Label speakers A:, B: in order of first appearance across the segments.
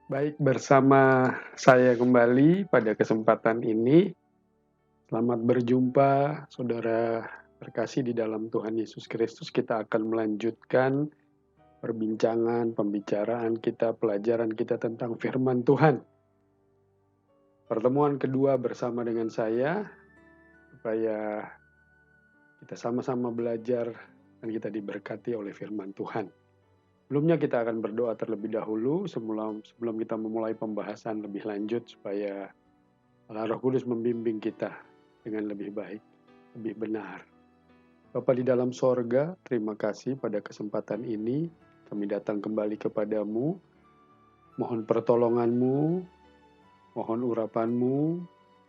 A: Baik, bersama saya kembali pada kesempatan ini. Selamat berjumpa, saudara terkasih di dalam Tuhan Yesus Kristus. Kita akan melanjutkan pembicaraan kita, pelajaran kita tentang firman Tuhan. Pertemuan kedua bersama dengan saya, supaya kita sama-sama belajar dan kita diberkati oleh firman Tuhan. Sebelumnya kita akan berdoa terlebih dahulu sebelum kita memulai pembahasan lebih lanjut supaya Allah Roh Kudus membimbing kita dengan lebih baik, lebih benar. Bapa di dalam sorga, terima kasih pada kesempatan ini. Kami datang kembali kepadamu, mohon pertolonganmu, mohon urapanmu,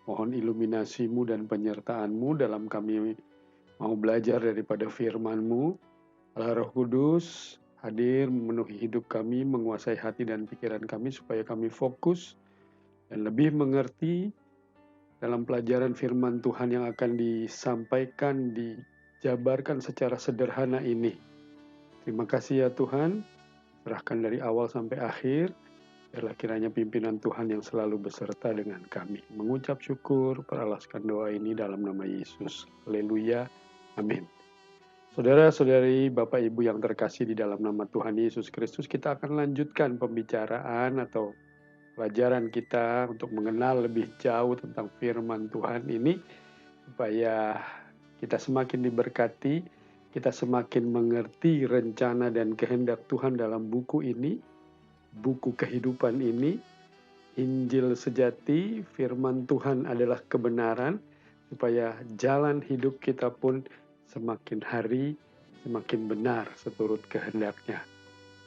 A: mohon iluminasimu dan penyertaanmu dalam kami mau belajar daripada firman-Mu. Allah Roh Kudus hadir memenuhi hidup kami, menguasai hati dan pikiran kami supaya kami fokus dan lebih mengerti dalam pelajaran firman Tuhan yang akan disampaikan, dijabarkan secara sederhana ini. Terima kasih ya Tuhan, serahkan dari awal sampai akhir, biarlah kiranya pimpinan Tuhan yang selalu beserta dengan kami. Mengucap syukur, peralaskan doa ini dalam nama Yesus. Haleluya, amin. Saudara-saudari, Bapak Ibu yang terkasih di dalam nama Tuhan Yesus Kristus, kita akan lanjutkan pembicaraan atau pelajaran kita untuk mengenal lebih jauh tentang firman Tuhan ini, supaya kita semakin diberkati, kita semakin mengerti rencana dan kehendak Tuhan dalam buku ini, buku kehidupan ini. Injil sejati, firman Tuhan adalah kebenaran, supaya jalan hidup kita pun semakin hari semakin benar seturut kehendaknya.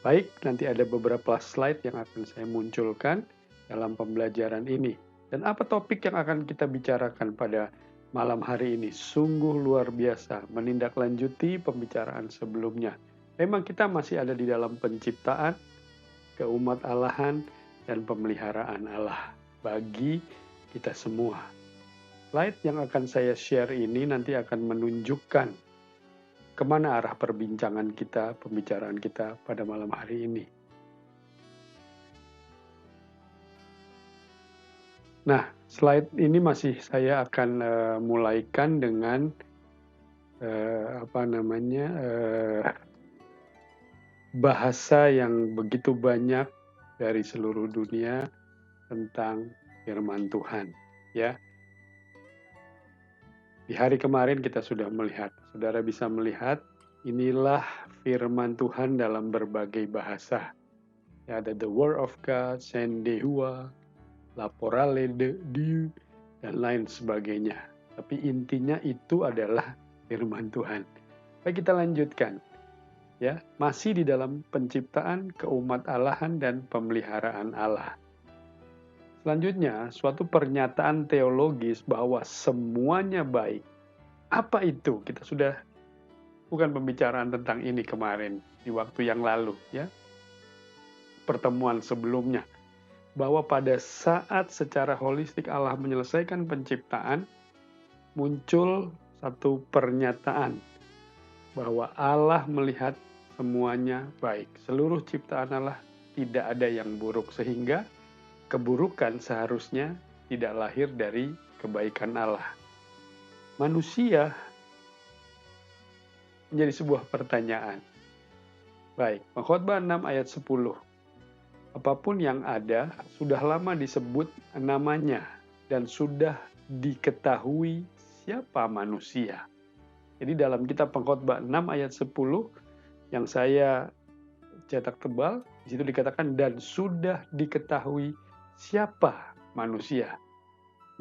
A: Baik, nanti ada beberapa slide yang akan saya munculkan dalam pembelajaran ini. Dan apa topik yang akan kita bicarakan pada malam hari ini? Sungguh luar biasa, menindaklanjuti pembicaraan sebelumnya. Memang kita masih ada di dalam penciptaan, keumat Allahan, dan pemeliharaan Allah bagi kita semua. Slide yang akan saya share ini nanti akan menunjukkan kemana arah perbincangan kita, pembicaraan kita pada malam hari ini. Nah, slide ini masih saya akan mulaikan dengan bahasa yang begitu banyak dari seluruh dunia tentang firman Tuhan, ya. Di hari kemarin kita sudah melihat, saudara bisa melihat, inilah firman Tuhan dalam berbagai bahasa. Ya, ada the word of God, sendehua, laporale de Dieu, dan lain sebagainya. Tapi intinya itu adalah firman Tuhan. Baik, kita lanjutkan. Ya, masih di dalam penciptaan, keumat Allahan, dan pemeliharaan Allah. Selanjutnya, suatu pernyataan teologis bahwa semuanya baik. Apa itu? Kita sudah bukan pembicaraan tentang ini kemarin, di waktu yang lalu, ya. Pertemuan sebelumnya. Bahwa pada saat secara holistik Allah menyelesaikan penciptaan, muncul satu pernyataan bahwa Allah melihat semuanya baik. Seluruh ciptaan Allah tidak ada yang buruk, sehingga keburukan seharusnya tidak lahir dari kebaikan Allah. Manusia menjadi sebuah pertanyaan. Baik, Pengkhotbah 6 ayat 10. Apapun yang ada sudah lama disebut namanya dan sudah diketahui siapa manusia. Jadi dalam kitab Pengkhotbah 6 ayat 10 yang saya cetak tebal, di situ dikatakan dan sudah diketahui siapa manusia,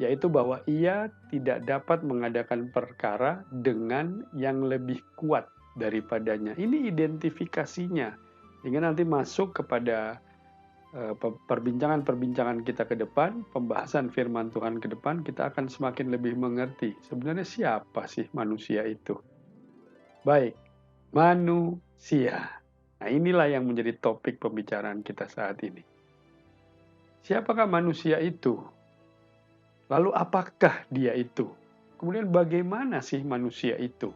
A: yaitu bahwa ia tidak dapat mengadakan perkara dengan yang lebih kuat daripadanya. Ini identifikasinya, sehingga nanti masuk kepada perbincangan kita ke depan, pembahasan firman Tuhan ke depan, kita akan semakin lebih mengerti sebenarnya siapa sih manusia itu. Baik, manusia. Nah, inilah yang menjadi topik pembicaraan kita saat ini. Siapakah manusia itu? Lalu apakah dia itu? Kemudian bagaimana sih manusia itu?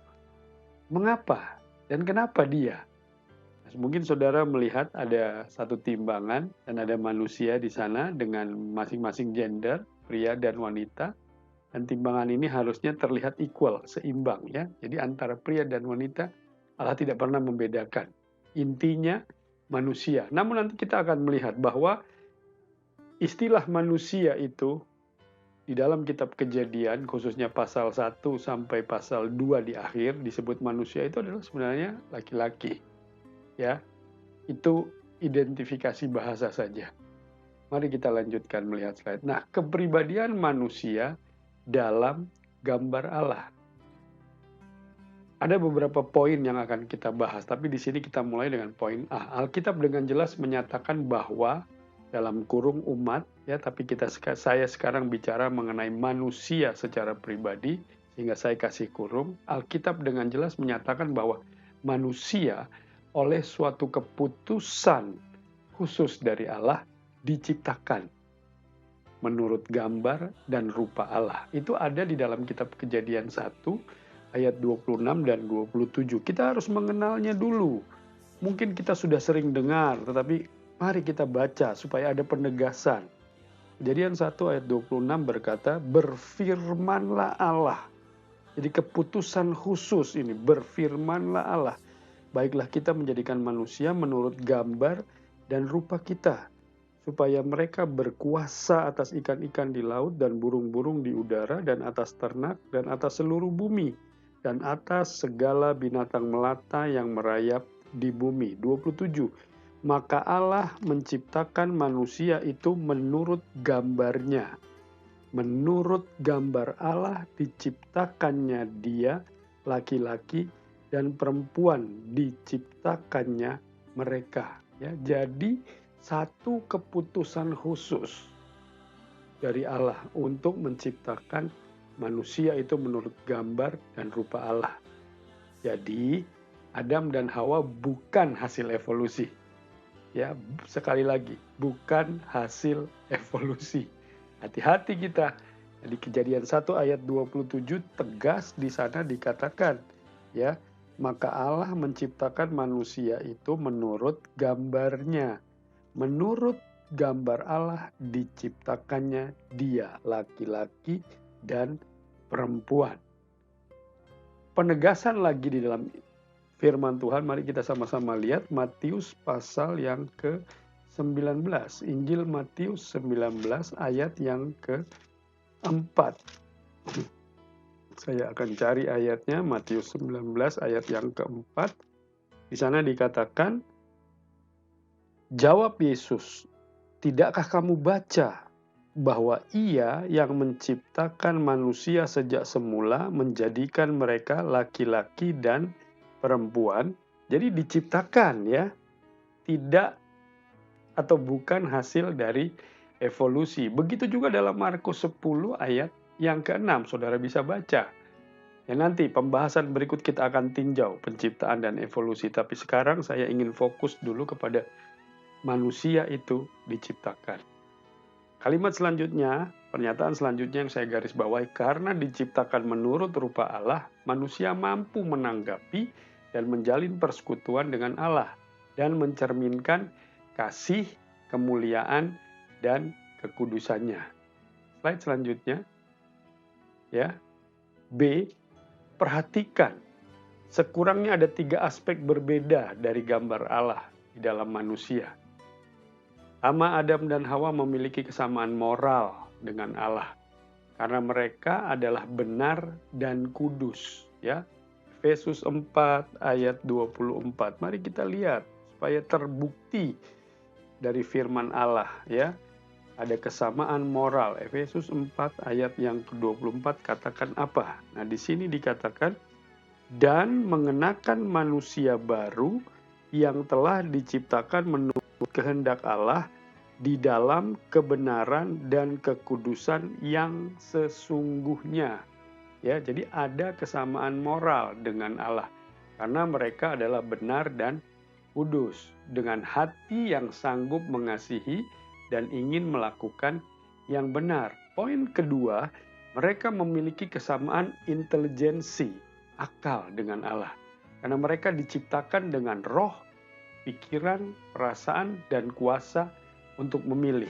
A: Mengapa dan kenapa dia? Mungkin saudara melihat ada satu timbangan dan ada manusia di sana dengan masing-masing gender, pria dan wanita. Dan timbangan ini harusnya terlihat equal, seimbang ya. Jadi antara pria dan wanita Allah tidak pernah membedakan. Intinya manusia. Namun nanti kita akan melihat bahwa istilah manusia itu di dalam kitab Kejadian, khususnya pasal 1 sampai pasal 2 di akhir, disebut manusia itu adalah sebenarnya laki-laki. Ya, itu identifikasi bahasa saja. Mari kita lanjutkan melihat slide. Nah, kepribadian manusia dalam gambar Allah. Ada beberapa poin yang akan kita bahas, tapi di sini kita mulai dengan poin A. Alkitab dengan jelas menyatakan bahwa dalam kurung umat, ya, tapi saya sekarang bicara mengenai manusia secara pribadi, sehingga saya kasih kurung. Alkitab dengan jelas menyatakan bahwa manusia oleh suatu keputusan khusus dari Allah diciptakan menurut gambar dan rupa Allah. Itu ada di dalam kitab Kejadian 1 ayat 26 dan 27. Kita harus mengenalnya dulu. Mungkin kita sudah sering dengar, tetapi mari kita baca supaya ada penegasan. Kejadian 1 ayat 26 berkata, berfirmanlah Allah. Jadi keputusan khusus ini, berfirmanlah Allah. Baiklah kita menjadikan manusia menurut gambar dan rupa kita, supaya mereka berkuasa atas ikan-ikan di laut dan burung-burung di udara dan atas ternak dan atas seluruh bumi dan atas segala binatang melata yang merayap di bumi. 27. Maka Allah menciptakan manusia itu menurut gambarnya. Menurut gambar Allah diciptakannya dia, laki-laki dan perempuan diciptakannya mereka. Ya, jadi satu keputusan khusus dari Allah untuk menciptakan manusia itu menurut gambar dan rupa Allah. Jadi Adam dan Hawa bukan hasil evolusi. Ya, sekali lagi, bukan hasil evolusi. Hati-hati kita. Di Kejadian 1 ayat 27 tegas di sana dikatakan, ya, maka Allah menciptakan manusia itu menurut gambarnya. Menurut gambar Allah diciptakannya dia, laki-laki dan perempuan. Penegasan lagi di dalam firman Tuhan, mari kita sama-sama lihat Matius pasal yang ke-19. Injil Matius 19 ayat yang ke-4. Saya akan cari ayatnya, Matius 19 ayat yang ke-4. Di sana dikatakan, jawab Yesus, tidakkah kamu baca bahwa Ia yang menciptakan manusia sejak semula menjadikan mereka laki-laki dan perempuan? Jadi diciptakan, ya, tidak atau bukan hasil dari evolusi. Begitu juga dalam Markus 10 ayat yang ke-6, saudara bisa baca. Ya, nanti pembahasan berikut kita akan tinjau penciptaan dan evolusi. Tapi sekarang saya ingin fokus dulu kepada manusia itu diciptakan. Kalimat selanjutnya, pernyataan selanjutnya yang saya garis bawahi, karena diciptakan menurut rupa Allah, manusia mampu menanggapi dan menjalin persekutuan dengan Allah dan mencerminkan kasih, kemuliaan, dan kekudusannya. Slide selanjutnya. Ya. B, perhatikan. Sekurangnya ada 3 aspek berbeda dari gambar Allah di dalam manusia. Pertama, Adam dan Hawa memiliki kesamaan moral dengan Allah karena mereka adalah benar dan kudus, ya. Efesus 4 ayat 24. Mari kita lihat supaya terbukti dari firman Allah, ya. Ada kesamaan moral. Efesus 4 ayat yang ke-24 katakan apa? Nah, di sini dikatakan, dan mengenakan manusia baru yang telah diciptakan menurut kehendak Allah di dalam kebenaran dan kekudusan yang sesungguhnya. Ya, jadi ada kesamaan moral dengan Allah karena mereka adalah benar dan kudus, dengan hati yang sanggup mengasihi dan ingin melakukan yang benar. Poin kedua, mereka memiliki kesamaan intelijensi, akal dengan Allah. Karena mereka diciptakan dengan roh pikiran, perasaan, dan kuasa untuk memilih.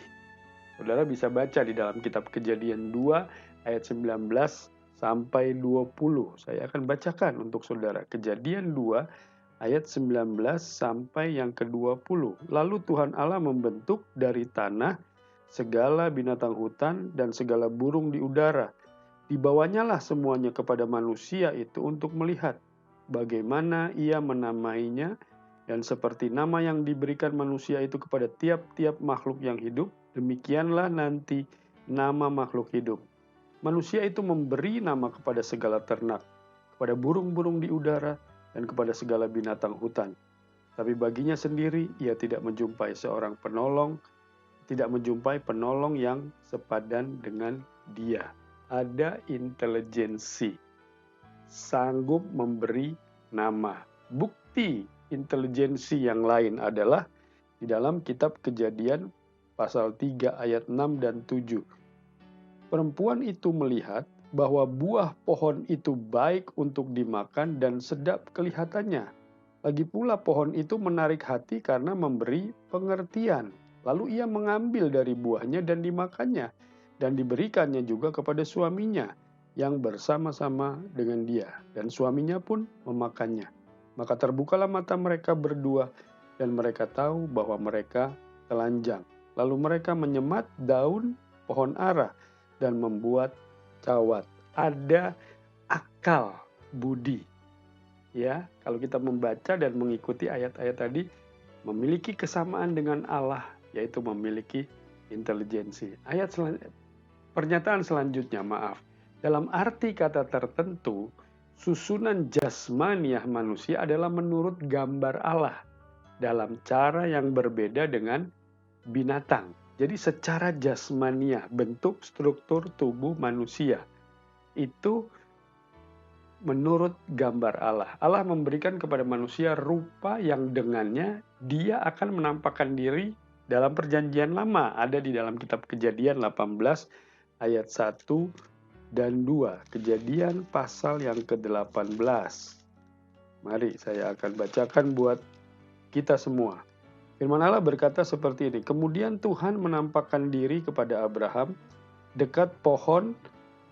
A: Saudara bisa baca di dalam kitab Kejadian 2 ayat 19 sampai 20. Saya akan bacakan untuk saudara. Kejadian 2 ayat 19 sampai yang ke-20. Lalu Tuhan Allah membentuk dari tanah segala binatang hutan dan segala burung di udara. Dibawanyalah semuanya kepada manusia itu untuk melihat bagaimana ia menamainya, dan seperti nama yang diberikan manusia itu kepada tiap-tiap makhluk yang hidup, demikianlah nanti nama makhluk hidup. Manusia itu memberi nama kepada segala ternak, kepada burung-burung di udara, dan kepada segala binatang hutan. Tapi baginya sendiri ia tidak menjumpai penolong yang sepadan dengan dia. Ada intelijensi, sanggup memberi nama. Bukti intelijensi yang lain adalah di dalam kitab Kejadian pasal 3 ayat 6 dan 7. Perempuan itu melihat bahwa buah pohon itu baik untuk dimakan dan sedap kelihatannya. Lagi pula pohon itu menarik hati karena memberi pengertian. Lalu ia mengambil dari buahnya dan dimakannya, dan diberikannya juga kepada suaminya yang bersama-sama dengan dia, dan suaminya pun memakannya. Maka terbukalah mata mereka berdua, dan mereka tahu bahwa mereka telanjang. Lalu mereka menyemat daun pohon ara dan membuat cawat. Ada akal budi. Ya, kalau kita membaca dan mengikuti ayat-ayat tadi, memiliki kesamaan dengan Allah, yaitu memiliki intelijensi. Pernyataan selanjutnya, dalam arti kata tertentu, susunan jasmaniah manusia adalah menurut gambar Allah dalam cara yang berbeda dengan binatang. Jadi secara jasmaniah, bentuk struktur tubuh manusia itu menurut gambar Allah. Allah memberikan kepada manusia rupa yang dengannya dia akan menampakkan diri dalam perjanjian lama. Ada di dalam kitab Kejadian 18 ayat 1 dan 2. Kejadian pasal yang ke-18. Mari saya akan bacakan buat kita semua. Firman Allah berkata seperti ini. Kemudian Tuhan menampakkan diri kepada Abraham dekat pohon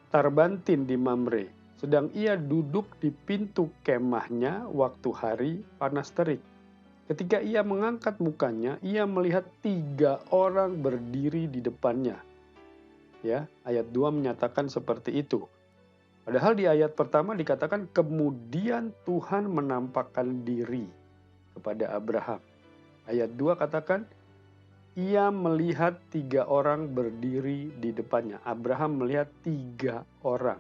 A: tarbantin di Mamre. Sedang ia duduk di pintu kemahnya waktu hari panas terik. Ketika ia mengangkat mukanya, ia melihat 3 orang berdiri di depannya. Ya, ayat 2 menyatakan seperti itu. Padahal di ayat pertama dikatakan kemudian Tuhan menampakkan diri kepada Abraham. Ayat 2 katakan, ia melihat 3 orang berdiri di depannya. Abraham melihat 3 orang.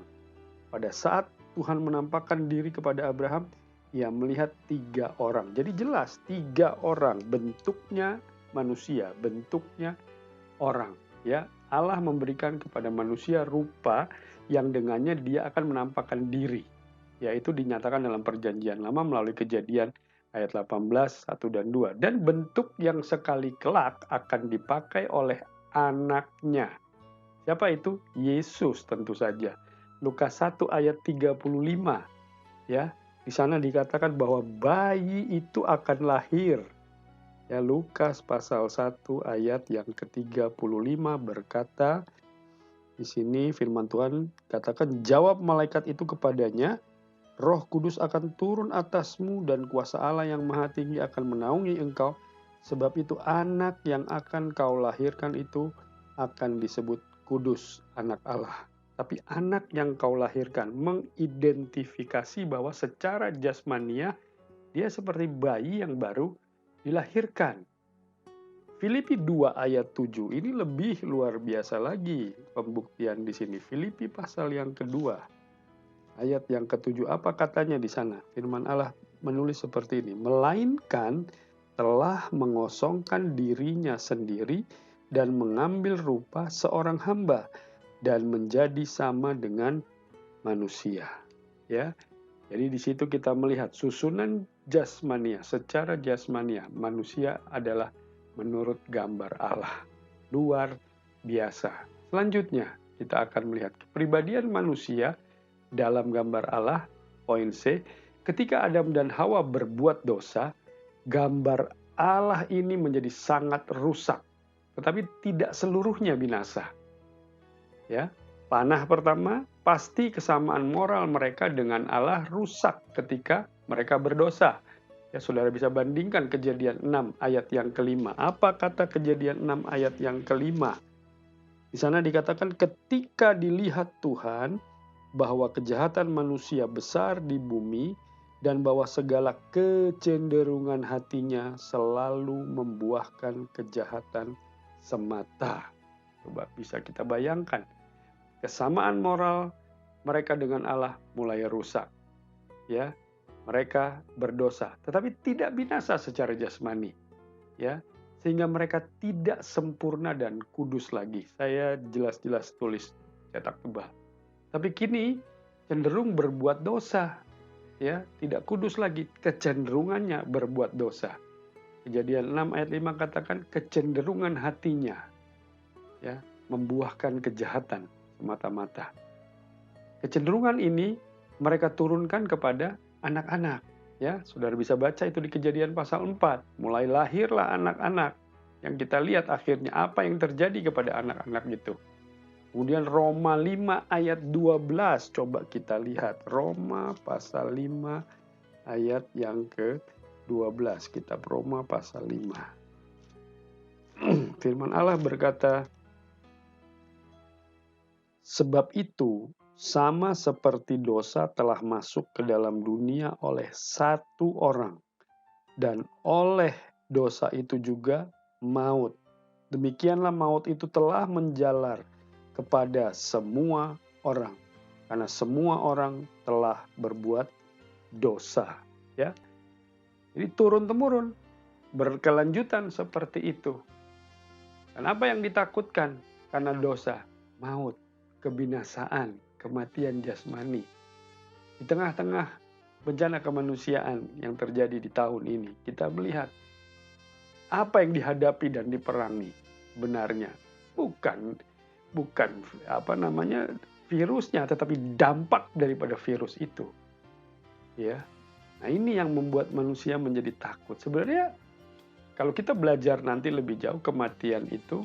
A: Pada saat Tuhan menampakkan diri kepada Abraham, ia melihat 3 orang. Jadi jelas 3 orang, bentuknya manusia, bentuknya orang. Ya, Allah memberikan kepada manusia rupa yang dengannya dia akan menampakkan diri. Yaitu dinyatakan dalam perjanjian lama melalui Kejadian ayat 18, 1 dan 2. Dan bentuk yang sekali kelak akan dipakai oleh anaknya. Siapa itu? Yesus tentu saja. Lukas 1 ayat 35. Ya, di sana dikatakan bahwa bayi itu akan lahir. Ya, Lukas pasal 1 ayat yang ke-35 berkata, di sini firman Tuhan katakan, jawab malaikat itu kepadanya, Roh Kudus akan turun atasmu dan kuasa Allah yang Maha Tinggi akan menaungi engkau. Sebab itu anak yang akan kau lahirkan itu akan disebut kudus, anak Allah. Tapi anak yang kau lahirkan mengidentifikasi bahwa secara jasmania dia seperti bayi yang baru dilahirkan. Filipi 2 ayat 7 ini lebih luar biasa lagi pembuktian di sini. Filipi pasal yang kedua. Ayat yang ke-7 apa katanya di sana? Firman Allah menulis seperti ini. Melainkan telah mengosongkan dirinya sendiri dan mengambil rupa seorang hamba dan menjadi sama dengan manusia. Ya. Jadi di situ kita melihat susunan jasmania, secara jasmania manusia adalah menurut gambar Allah. Luar biasa. Selanjutnya kita akan melihat kepribadian manusia dalam gambar Allah. Poin C, ketika Adam dan Hawa berbuat dosa, gambar Allah ini menjadi sangat rusak, tetapi tidak seluruhnya binasa. Ya, panah pertama, pasti kesamaan moral mereka dengan Allah rusak ketika mereka berdosa. Ya, saudara bisa bandingkan Kejadian 6 ayat yang kelima. Apa kata Kejadian 6 ayat yang kelima? Di sana dikatakan ketika dilihat Tuhan bahwa kejahatan manusia besar di bumi dan bahwa segala kecenderungan hatinya selalu membuahkan kejahatan semata. Coba bisa kita bayangkan. Kesamaan moral mereka dengan Allah mulai rusak. Ya, mereka berdosa, tetapi tidak binasa secara jasmani. Ya, sehingga mereka tidak sempurna dan kudus lagi. Saya jelas-jelas tulis cetak tebal. Tapi kini cenderung berbuat dosa, ya, tidak kudus lagi, kecenderungannya berbuat dosa. Kejadian 6 ayat 5 katakan kecenderungan hatinya, ya, membuahkan kejahatan semata-mata. Kecenderungan ini mereka turunkan kepada anak-anak, ya. Saudara bisa baca itu di Kejadian pasal 4. Mulai lahirlah anak-anak yang kita lihat akhirnya apa yang terjadi kepada anak-anak itu. Kemudian Roma 5 ayat 12, coba kita lihat. Roma pasal 5 ayat yang ke-12. Kitab Roma pasal 5. Firman Allah berkata, sebab itu sama seperti dosa telah masuk ke dalam dunia oleh satu orang, dan oleh dosa itu juga maut. Demikianlah maut itu telah menjalar kepada semua orang, karena semua orang telah berbuat dosa. Ya, jadi turun-temurun, berkelanjutan seperti itu. Dan apa yang ditakutkan karena dosa? Maut, kebinasaan, kematian jasmani. Di tengah-tengah bencana kemanusiaan yang terjadi di tahun ini, kita melihat apa yang dihadapi dan diperangi benarnya bukan virusnya, tetapi dampak daripada virus itu. Ya. Nah, ini yang membuat manusia menjadi takut. Sebenarnya kalau kita belajar nanti lebih jauh, kematian itu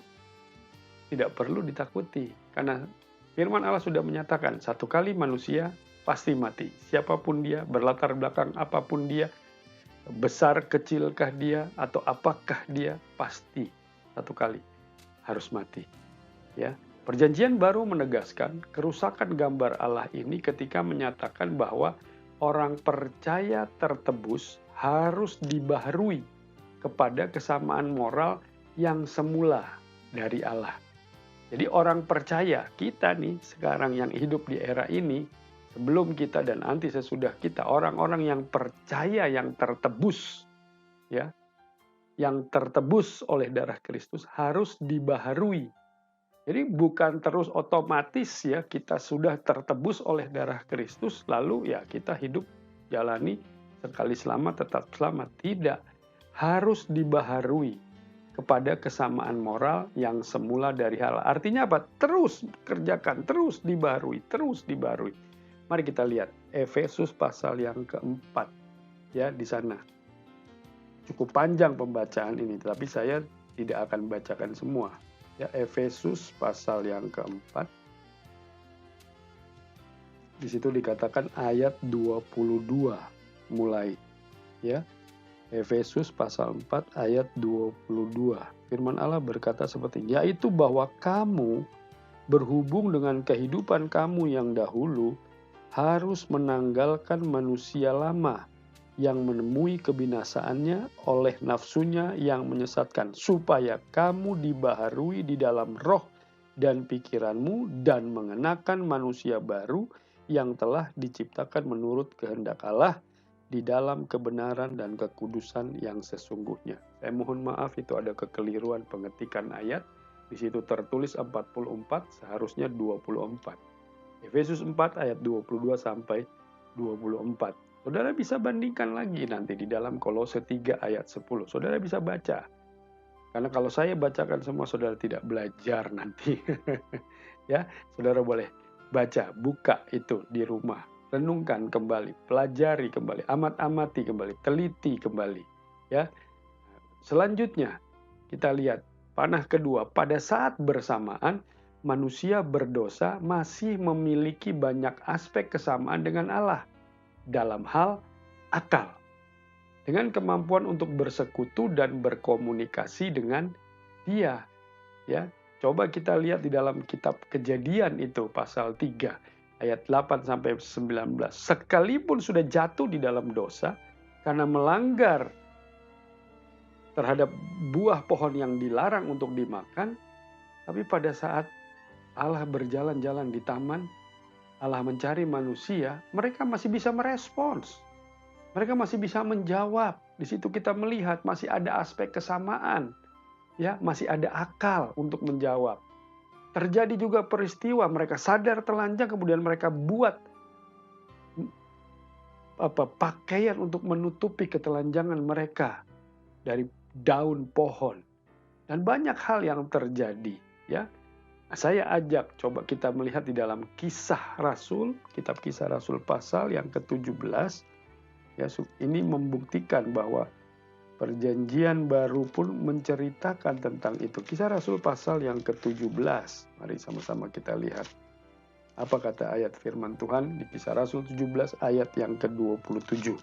A: tidak perlu ditakuti, karena firman Allah sudah menyatakan satu kali manusia pasti mati. Siapapun dia, berlatar belakang apapun dia, besar kecilkah dia atau apakah dia, pasti satu kali harus mati. Ya. Perjanjian baru menegaskan kerusakan gambar Allah ini ketika menyatakan bahwa orang percaya tertebus harus dibaharui kepada kesamaan moral yang semula dari Allah. Jadi orang percaya, kita nih sekarang yang hidup di era ini, sebelum kita dan nanti sesudah kita, orang-orang yang percaya yang tertebus, ya, yang tertebus oleh darah Kristus harus dibaharui. Jadi bukan terus otomatis ya kita sudah tertebus oleh darah Kristus lalu ya kita hidup jalani sekali selamat tetap selamat. Tidak, harus dibaharui kepada kesamaan moral yang semula dari Allah. Artinya apa? Terus kerjakan, terus dibaharui, terus dibaharui. Mari kita lihat Efesus pasal yang keempat, ya, di sana. Cukup panjang pembacaan ini, tapi saya tidak akan bacakan semua. Ya, Efesus pasal yang keempat. Di situ dikatakan ayat 22 mulai, ya. Efesus pasal 4 ayat 22. Firman Allah berkata seperti ini, yaitu bahwa kamu berhubung dengan kehidupan kamu yang dahulu harus menanggalkan manusia lama yang menemui kebinasaannya oleh nafsunya yang menyesatkan, supaya kamu dibaharui di dalam roh dan pikiranmu dan mengenakan manusia baru yang telah diciptakan menurut kehendak Allah di dalam kebenaran dan kekudusan yang sesungguhnya. Saya mohon maaf itu ada kekeliruan pengetikan ayat. Di situ tertulis 44, seharusnya 24. Efesus 4 ayat 22 sampai 24. Saudara bisa bandingkan lagi nanti di dalam Kolose 3 ayat 10. Saudara bisa baca. Karena kalau saya bacakan semua, saudara tidak belajar nanti. Ya, saudara boleh baca, buka itu di rumah. Renungkan kembali, pelajari kembali, amat-amati kembali, teliti kembali. Ya, Selanjutnya, kita lihat panah kedua, pada saat bersamaan manusia berdosa masih memiliki banyak aspek kesamaan dengan Allah dalam hal akal, dengan kemampuan untuk bersekutu dan berkomunikasi dengan Dia. Ya, coba kita lihat di dalam kitab Kejadian itu pasal 3 ayat 8 sampai 19. Sekalipun sudah jatuh di dalam dosa karena melanggar terhadap buah pohon yang dilarang untuk dimakan, tapi pada saat Allah berjalan-jalan di taman, Allah mencari manusia, mereka masih bisa merespons. Mereka masih bisa menjawab. Di situ kita melihat masih ada aspek kesamaan. Ya, masih ada akal untuk menjawab. Terjadi juga peristiwa mereka sadar telanjang, kemudian mereka buat pakaian untuk menutupi ketelanjangan mereka dari daun pohon. Dan banyak hal yang terjadi, ya. Nah, saya ajak coba kita melihat di dalam Kisah Rasul, kitab Kisah Rasul pasal yang ke-17. Ya, ini membuktikan bahwa Perjanjian Baru pun menceritakan tentang itu. Kisah Rasul pasal yang ke-17. Mari sama-sama kita lihat. Apa kata ayat firman Tuhan di Kisah Rasul 17 ayat yang ke-27.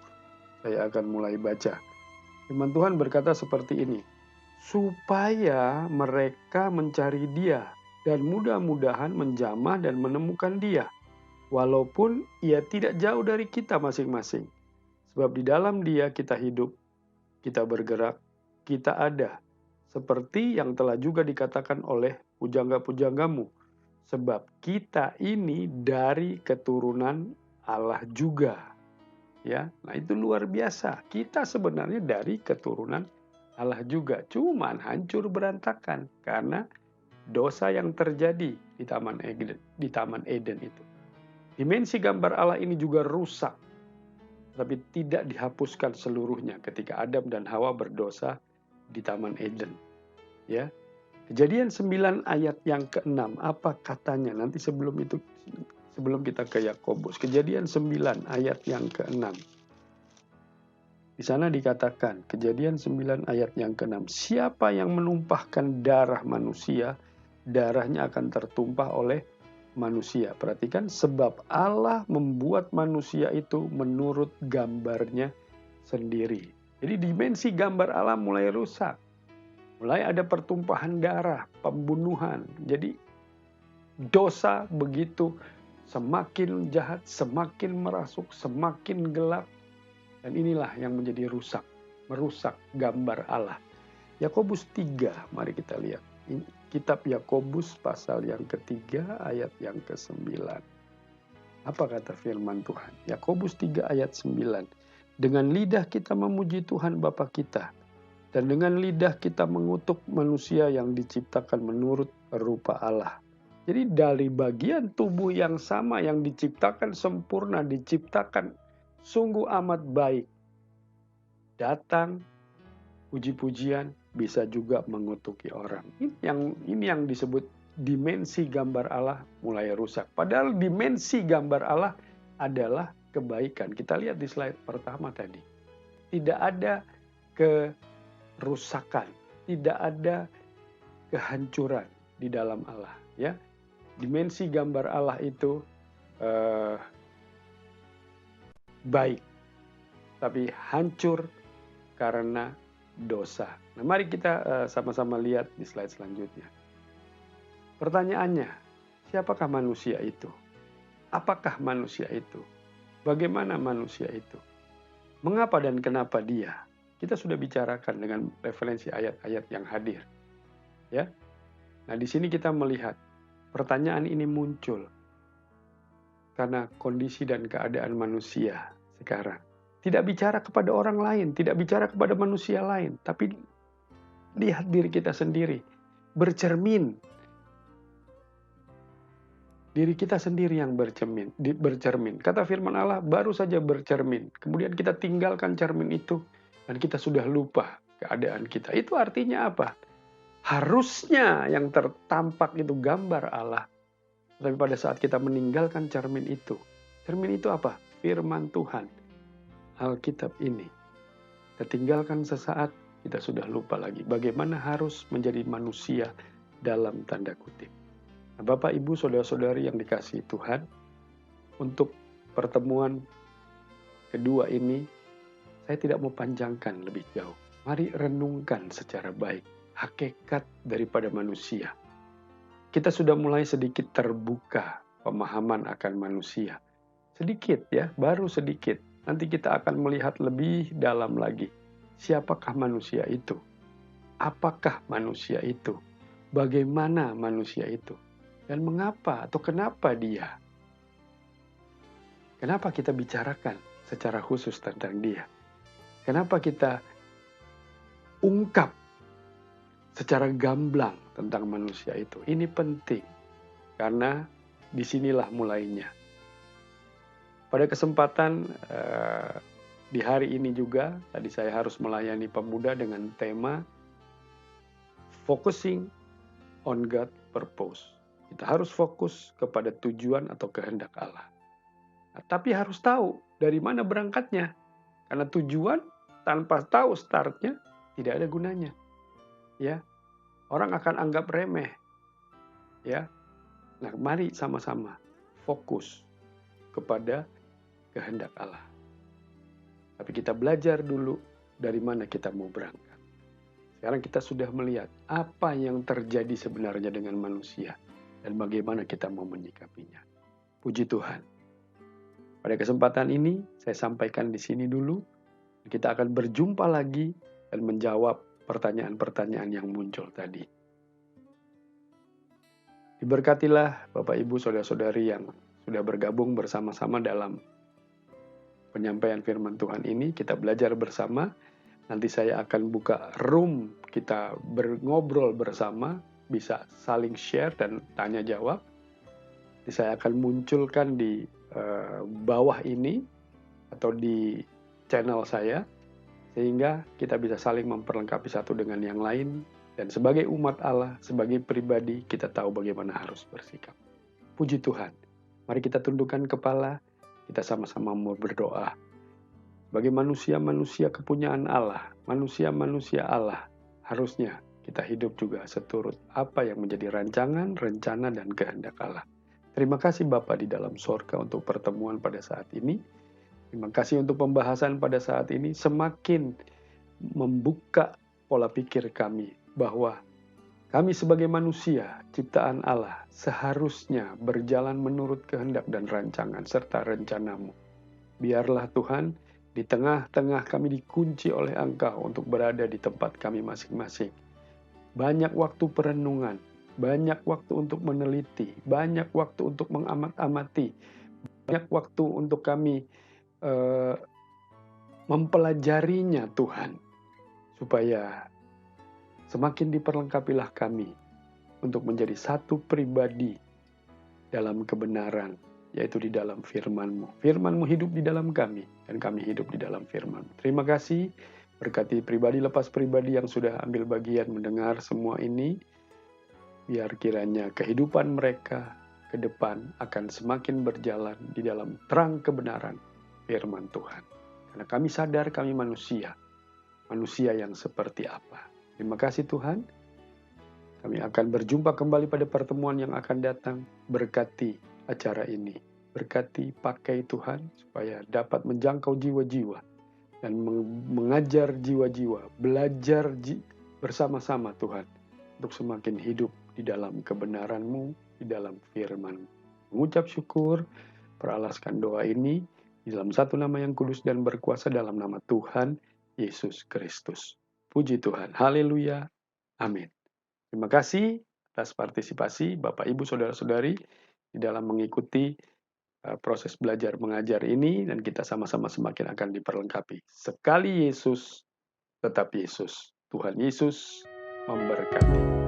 A: Saya akan mulai baca. Firman Tuhan berkata seperti ini. Supaya mereka mencari Dia dan mudah-mudahan menjamah dan menemukan Dia. Walaupun Ia tidak jauh dari kita masing-masing. Sebab di dalam Dia kita hidup, kita bergerak, kita ada. Seperti yang telah juga dikatakan oleh pujangga-pujanggamu. Sebab kita ini dari keturunan Allah juga. Ya, nah itu luar biasa. Kita sebenarnya dari keturunan Allah juga. Cuman hancur berantakan karena dosa yang terjadi di Taman Eden itu. Dimensi gambar Allah ini juga rusak, tapi tidak dihapuskan seluruhnya ketika Adam dan Hawa berdosa di Taman Eden. Ya. Kejadian 9 ayat yang ke-6, apa katanya? Nanti sebelum kita ke Yakobus. Kejadian 9 ayat yang ke-6. Di sana dikatakan, Kejadian 9 ayat yang ke-6, siapa yang menumpahkan darah manusia, darahnya akan tertumpah oleh manusia. Perhatikan, sebab Allah membuat manusia itu menurut gambarnya sendiri. Jadi dimensi gambar Allah mulai rusak. Mulai ada pertumpahan darah, pembunuhan. Jadi dosa begitu semakin jahat, semakin merasuk, semakin gelap. Dan inilah yang menjadi merusak gambar Allah. Yakobus 3, mari kita lihat. Kitab Yakobus pasal yang ke-3 ayat yang ke-9. Apa kata firman Tuhan? Yakobus 3 ayat 9. Dengan lidah kita memuji Tuhan Bapa kita, dan dengan lidah kita mengutuk manusia yang diciptakan menurut rupa Allah. Jadi dari bagian tubuh yang sama yang diciptakan sempurna, diciptakan sungguh amat baik. Datang puji-pujian bisa juga mengutuki orang. Ini yang disebut dimensi gambar Allah mulai rusak. Padahal dimensi gambar Allah adalah kebaikan. Kita lihat di slide pertama tadi. Tidak ada kerusakan, tidak ada kehancuran di dalam Allah. Ya, dimensi gambar Allah itu baik, tapi hancur karena dosa. Nah, mari kita sama-sama lihat di slide selanjutnya. Pertanyaannya, siapakah manusia itu? Apakah manusia itu? Bagaimana manusia itu? Mengapa dan kenapa dia? Kita sudah bicarakan dengan referensi ayat-ayat yang hadir. Ya. Nah, di sini kita melihat pertanyaan ini muncul karena kondisi dan keadaan manusia sekarang. Tidak bicara kepada orang lain, tidak bicara kepada manusia lain, tapi lihat diri kita sendiri, bercermin. Diri kita sendiri yang bercermin. Kata firman Allah, baru saja bercermin. Kemudian kita tinggalkan cermin itu, dan kita sudah lupa keadaan kita. Itu artinya apa? Harusnya yang tertampak itu gambar Allah. Tapi pada saat kita meninggalkan cermin itu apa? Firman Tuhan. Alkitab ini. Kita tinggalkan sesaat, kita sudah lupa lagi bagaimana harus menjadi manusia dalam tanda kutip. Nah, Bapak, Ibu, saudara-saudari yang dikasihi Tuhan, untuk pertemuan kedua ini, saya tidak mau panjangkan lebih jauh. Mari renungkan secara baik hakikat daripada manusia. Kita sudah mulai sedikit terbuka pemahaman akan manusia. Sedikit ya, baru sedikit. Nanti kita akan melihat lebih dalam lagi. Siapakah manusia itu? Apakah manusia itu? Bagaimana manusia itu? Dan mengapa atau kenapa dia? Kenapa kita bicarakan secara khusus tentang dia? Kenapa kita ungkap secara gamblang tentang manusia itu? Ini penting, karena disinilah mulainya. Pada kesempatan di hari ini juga, tadi saya harus melayani pemuda dengan tema Focusing on God Purpose. Kita harus fokus kepada tujuan atau kehendak Allah. Nah, tapi harus tahu dari mana berangkatnya. Karena tujuan tanpa tahu startnya tidak ada gunanya. Ya, orang akan anggap remeh. Ya, nah mari sama-sama fokus kepada kehendak Allah. Tapi kita belajar dulu dari mana kita mau berangkat. Sekarang kita sudah melihat apa yang terjadi sebenarnya dengan manusia dan bagaimana kita mau menyikapinya. Puji Tuhan. Pada kesempatan ini saya sampaikan di sini dulu. Kita akan berjumpa lagi dan menjawab pertanyaan-pertanyaan yang muncul tadi. Diberkatilah Bapak, Ibu, saudara-saudari yang sudah bergabung bersama-sama dalam penyampaian firman Tuhan ini. Kita belajar bersama. Nanti saya akan buka room, kita ngobrol bersama, bisa saling share dan tanya jawab. Nanti saya akan munculkan di bawah ini atau di channel saya, sehingga kita bisa saling memperlengkapi satu dengan yang lain. Dan sebagai umat Allah, sebagai pribadi, kita tahu bagaimana harus bersikap. Puji Tuhan. Mari kita tundukkan kepala, kita sama-sama mau berdoa. Sebagai manusia-manusia kepunyaan Allah, manusia-manusia Allah, harusnya kita hidup juga seturut apa yang menjadi rancangan, rencana, dan kehendak Allah. Terima kasih Bapa di dalam sorga untuk pertemuan pada saat ini. Terima kasih untuk pembahasan pada saat ini, semakin membuka pola pikir kami bahwa kami sebagai manusia, ciptaan Allah, seharusnya berjalan menurut kehendak dan rancangan serta rencana-Mu. Biarlah Tuhan, di tengah-tengah kami dikunci oleh Engkau untuk berada di tempat kami masing-masing. Banyak waktu perenungan, banyak waktu untuk meneliti, banyak waktu untuk mengamat-amati, banyak waktu untuk kami mempelajarinya Tuhan, supaya semakin diperlengkapilah kami untuk menjadi satu pribadi dalam kebenaran, yaitu di dalam firman-Mu. Firman-Mu hidup di dalam kami, dan kami hidup di dalam firman-Mu. Terima kasih, berkati pribadi lepas pribadi yang sudah ambil bagian mendengar semua ini, biar kiranya kehidupan mereka ke depan akan semakin berjalan di dalam terang kebenaran firman Tuhan. Karena kami sadar kami manusia yang seperti apa. Terima kasih Tuhan. Kami akan berjumpa kembali pada pertemuan yang akan datang. Berkati acara ini. Berkati pakai Tuhan supaya dapat menjangkau jiwa-jiwa dan mengajar jiwa-jiwa. Belajar bersama-sama Tuhan untuk semakin hidup di dalam kebenaran-Mu, di dalam firman. Mengucap syukur, peralaskan doa ini di dalam satu nama yang kudus dan berkuasa, dalam nama Tuhan Yesus Kristus. Puji Tuhan. Haleluya. Amin. Terima kasih atas partisipasi Bapak, Ibu, Saudara-saudari di dalam mengikuti proses belajar mengajar ini, dan kita sama-sama semakin akan diperlengkapi. Sekali Yesus, tetap Yesus. Tuhan Yesus memberkati.